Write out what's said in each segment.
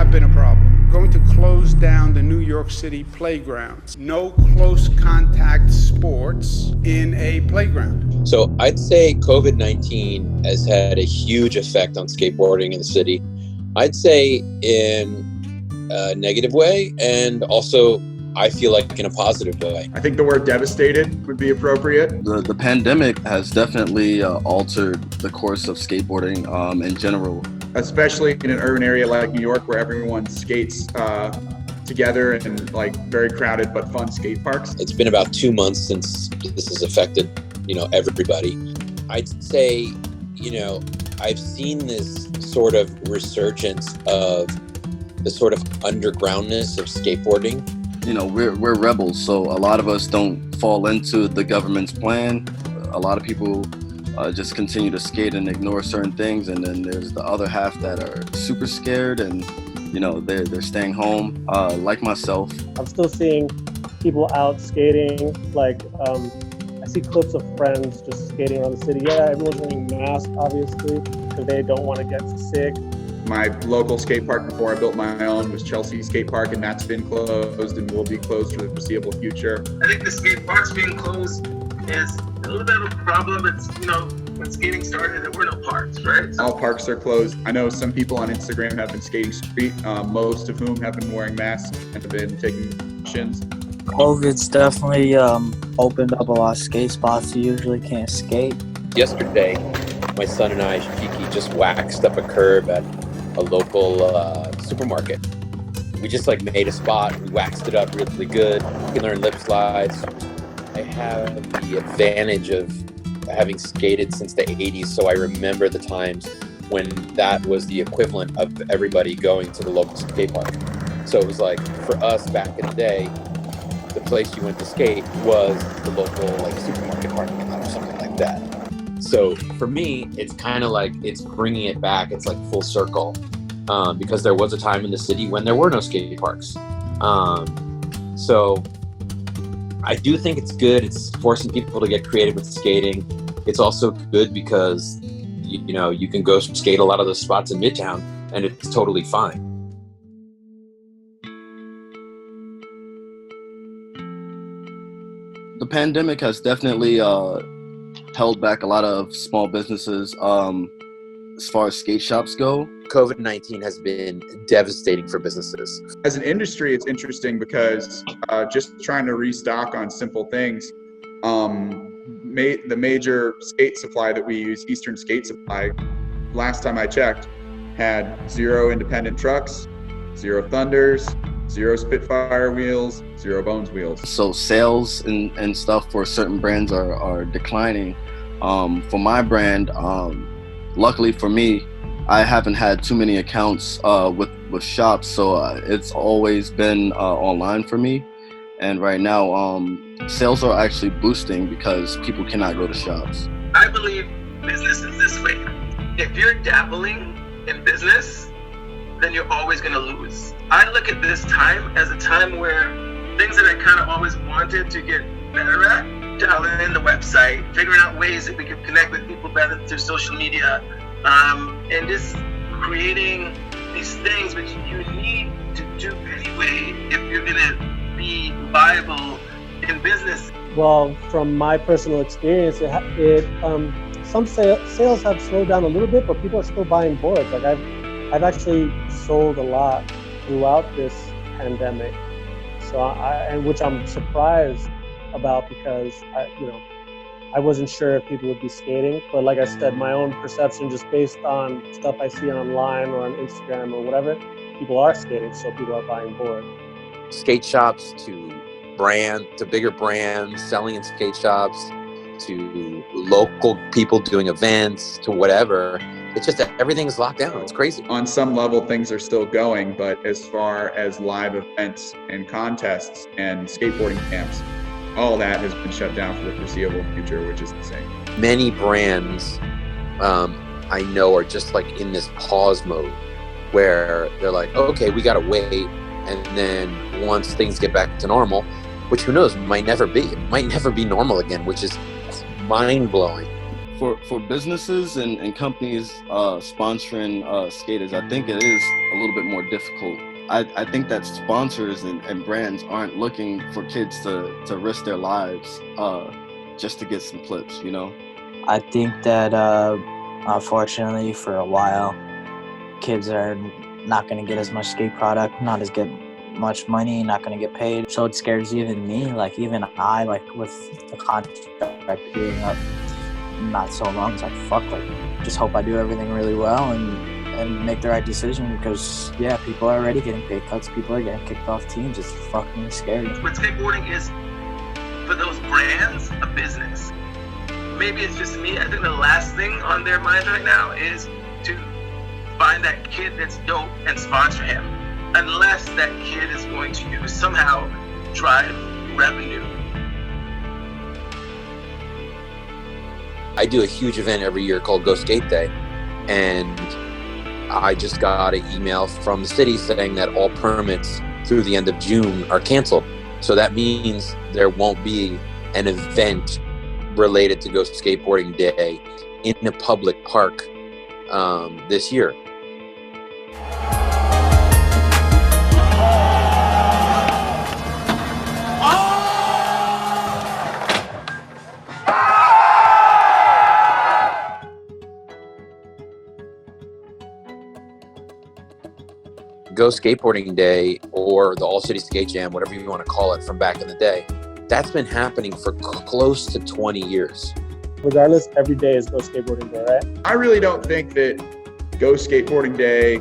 not been a problem. Going to close down the New York City playgrounds. No close contact sports in a playground. So I'd say COVID-19 has had a huge effect on skateboarding in the city. I'd say in a negative way, and also I feel like in a positive way. I think the word devastated would be appropriate. The pandemic has definitely altered the course of skateboarding in general. Especially in an urban area like New York, where everyone skates together in like very crowded but fun skate parks. It's been about 2 months since this has affected, everybody. I'd say, I've seen this sort of resurgence of the sort of undergroundness of skateboarding. We're rebels, so a lot of us don't fall into the government's plan. A lot of people just continue to skate and ignore certain things, and then there's the other half that are super scared and they're staying home, like myself. I'm still seeing people out skating. Like I see clips of friends just skating around the city. Yeah, everyone's wearing masks, obviously, because they don't want to get sick. My local skate park before I built my own was Chelsea Skate Park, and that's been closed and will be closed for the foreseeable future. I think the skate parks being closed is a little bit of a problem. It's, when skating started, there were no parks, right? All parks are closed. I know some people on Instagram have been skating street, most of whom have been wearing masks and have been taking precautions. COVID's definitely opened up a lot of skate spots you usually can't skate. Yesterday, my son and I, Kiki, just waxed up a curb at a local supermarket. We just made a spot, we waxed it up really good. You can learn lip slides. I have the advantage of having skated since the 80s, so I remember the times when that was the equivalent of everybody going to the local skate park. So it was for us back in the day, the place you went to skate was the local supermarket parking lot or something like that. So for me, it's kind of it's bringing it back. It's full circle, because there was a time in the city when there were no skate parks. So I do think it's good. It's forcing people to get creative with skating. It's also good because, you can go skate a lot of those spots in Midtown and it's totally fine. The pandemic has definitely held back a lot of small businesses as far as skate shops go. COVID-19 has been devastating for businesses. As an industry, it's interesting because just trying to restock on simple things, the major skate supply that we use, Eastern Skate Supply, last time I checked, had 0 independent trucks, 0 Thunders, 0 Spitfire wheels, 0 Bones wheels. So sales and stuff for certain brands are declining. For my brand, luckily for me, I haven't had too many accounts with shops, so it's always been online for me. And right now, sales are actually boosting because people cannot go to shops. I believe business is this way. If you're dabbling in business, then you're always going to lose. I look at this time as a time where things that I kind of always wanted to get better at, dialing in the website, figuring out ways that we could connect with people better through social media, and just creating these things which you need to do anyway if you're going to be viable in business. Well, from my personal experience, some sales have slowed down a little bit, but people are still buying boards. I've actually sold a lot throughout this pandemic, which I'm surprised about because I wasn't sure if people would be skating, but like I said, my own perception, just based on stuff I see online or on Instagram or whatever, people are skating, so people are buying boards. Skate shops to bigger brands selling in skate shops to local people doing events to whatever. It's just that everything's locked down. It's crazy. On some level, things are still going, but as far as live events and contests and skateboarding camps, all that has been shut down for the foreseeable future, which is insane. Many brands I know are just in this pause mode where they're okay, we gotta wait. And then once things get back to normal, which who knows, might never be. It might never be normal again, which is mind-blowing. For businesses and companies sponsoring skaters, I think it is a little bit more difficult. I think that sponsors and brands aren't looking for kids to risk their lives just to get some clips, you know? I think that unfortunately for a while, kids are not going to get as much skate product, not as get much money, not going to get paid. So it scares even me, like even I, like with the contract being up not so long, it's like fuck, like just hope I do everything really well and make the right decision, because yeah, people are already getting pay cuts, people are getting kicked off teams. It's fucking scary. But skateboarding is, for those brands, a business. Maybe it's just me. I think the last thing on their minds right now is to find that kid that's dope and sponsor him, unless that kid is going to somehow drive revenue. I do a huge event every year called Go Skate Day, and I just got an email from the city saying that all permits through the end of June are canceled. So that means there won't be an event related to Go Skateboarding Day in a public park this year. Go Skateboarding Day, or the All City Skate Jam, whatever you want to call it, from back in the day, that's been happening for close to 20 years. Regardless, every day is Go Skateboarding Day, right? I really don't think that Go Skateboarding Day,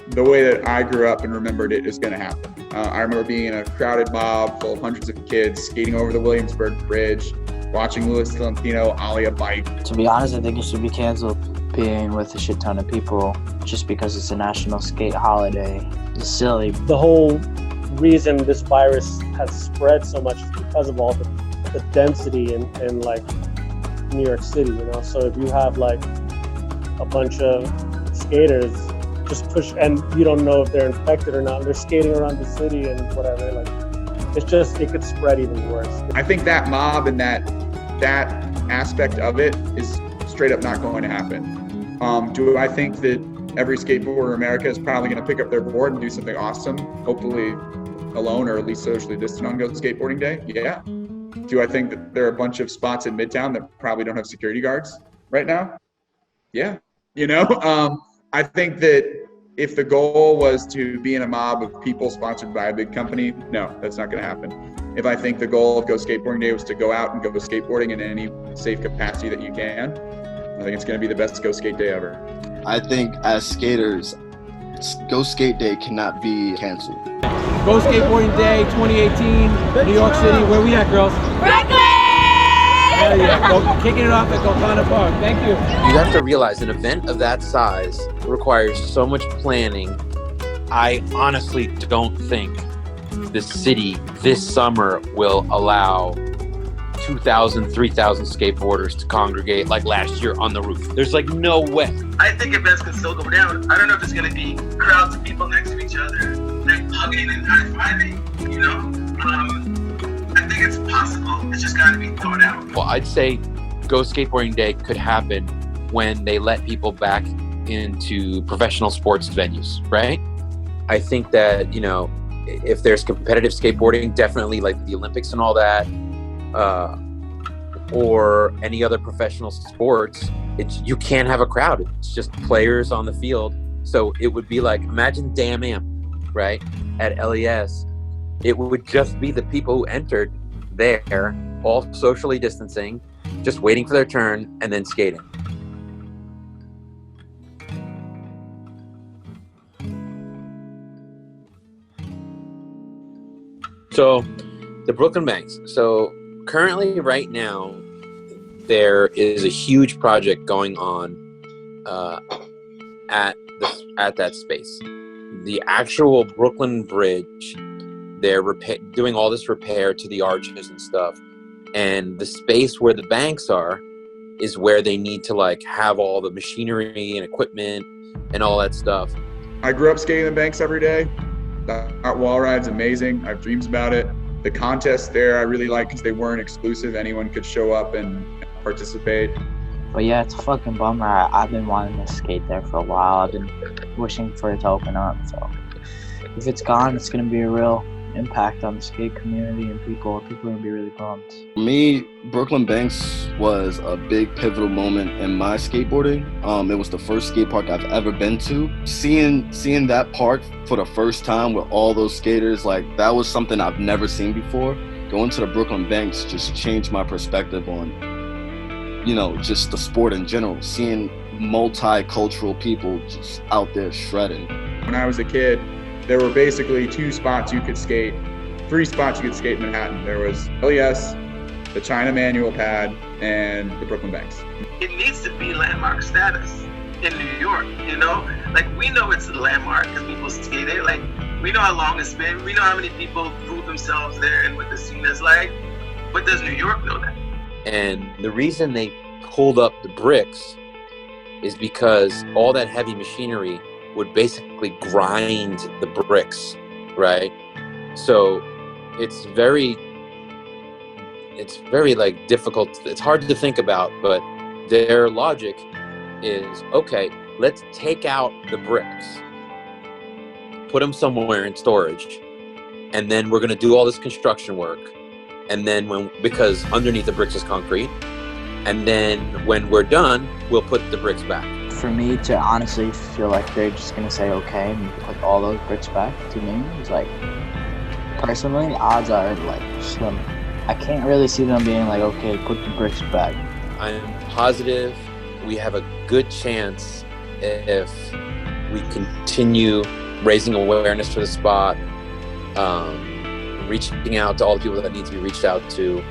the way that I grew up and remembered it, is going to happen. I remember being in a crowded mob full of hundreds of kids skating over the Williamsburg Bridge, watching Louis Tolentino ollie a bike. To be honest, I think it should be canceled. Being with a shit ton of people just because it's a national skate holiday is silly. The whole reason this virus has spread so much is because of all the density in like New York City, you know? So if you have like a bunch of skaters just push, and you don't know if they're infected or not, they're skating around the city and whatever, like it could spread even worse. I think that mob and that aspect of it is straight up not going to happen. Do I think that every skateboarder in America is probably going to pick up their board and do something awesome, hopefully alone or at least socially distant on Go Skateboarding Day? Yeah. Do I think that there are a bunch of spots in Midtown that probably don't have security guards right now? Yeah. You know, I think that if the goal was to be in a mob of people sponsored by a big company, no, that's not going to happen. If I think the goal of Go Skateboarding Day was to go out and go skateboarding in any safe capacity that you can, I think it's going to be the best Go Skate Day ever. I think as skaters, Go Skate Day cannot be canceled. Go Skateboarding Day 2018, New York City. Where we at, girls? Brooklyn! Hell yeah. Go, kicking it off at Golconda Park. Thank you. You have to realize an event of that size requires so much planning. I honestly don't think the city this summer will allow 2,000, 3,000 skateboarders to congregate like last year on the roof. There's like no way. I think events can still go down. I don't know if it's going to be crowds of people next to each other, like hugging and high-fiving, you know? I think it's possible. It's just got to be thought out. Well, I'd say Go Skateboarding Day could happen when they let people back into professional sports venues, right? I think that, you know, if there's competitive skateboarding, definitely like the Olympics and all that, or any other professional sports, you can't have a crowd. It's just players on the field. So it would be like, imagine Damn Am, right? At LES, it would just be the people who entered there, all socially distancing, just waiting for their turn and then skating. So the Brooklyn Banks. So currently right now, there is a huge project going on at that space. The actual Brooklyn Bridge, they're doing all this repair to the arches and stuff. And the space where the banks are is where they need to like have all the machinery and equipment and all that stuff. I grew up skating the banks every day. That wall ride's amazing. I have dreams about it. The contests there I really like because they weren't exclusive. Anyone could show up and participate. But yeah, it's a fucking bummer. I've been wanting to skate there for a while. I've been wishing for it to open up. So if it's gone, it's going to be a real impact on the skate community and people. People are going to be really bummed. For me, Brooklyn Banks was a big pivotal moment in my skateboarding. It was the first skate park I've ever been to. Seeing that park for the first time with all those skaters, like that was something I've never seen before. Going to the Brooklyn Banks just changed my perspective on, you know, just the sport in general. Seeing multicultural people just out there shredding. When I was a kid, there were basically 2 spots you could skate, 3 spots you could skate in Manhattan. There was LES, the China Manual Pad, and the Brooklyn Banks. It needs to be landmark status in New York, you know? Like, we know it's a landmark because people skate there. Like, we know how long it's been. We know how many people prove themselves there and what the scene is like. But does New York know that? And the reason they pulled up the bricks is because all that heavy machinery would basically grind the bricks, right? So it's very like difficult. It's hard to think about, but their logic is, okay, let's take out the bricks, put them somewhere in storage, and then we're going to do all this construction work. And then because underneath the bricks is concrete, and then when we're done, we'll put the bricks back. For me to honestly feel like they're just going to say okay and put all those bricks back, to me, is like, personally, odds are like slim. I can't really see them being like, okay, put the bricks back. I'm Positive we have a good chance if we continue raising awareness for the spot, reaching out to all the people that need to be reached out to,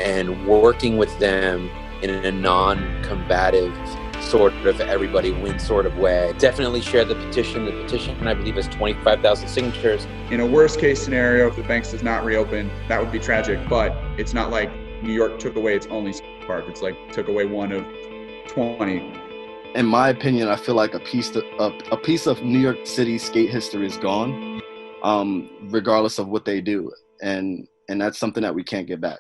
and working with them in a non-combative sort of everybody wins sort of way. Definitely share the petition. The petition, I believe, has 25,000 signatures. In a worst case scenario, if the Banks does not reopen, that would be tragic, but it's not like New York took away its only skate park. It's like took away one of 20. In my opinion, I feel like a piece of New York City skate history is gone, regardless of what they do, and that's something that we can't get back.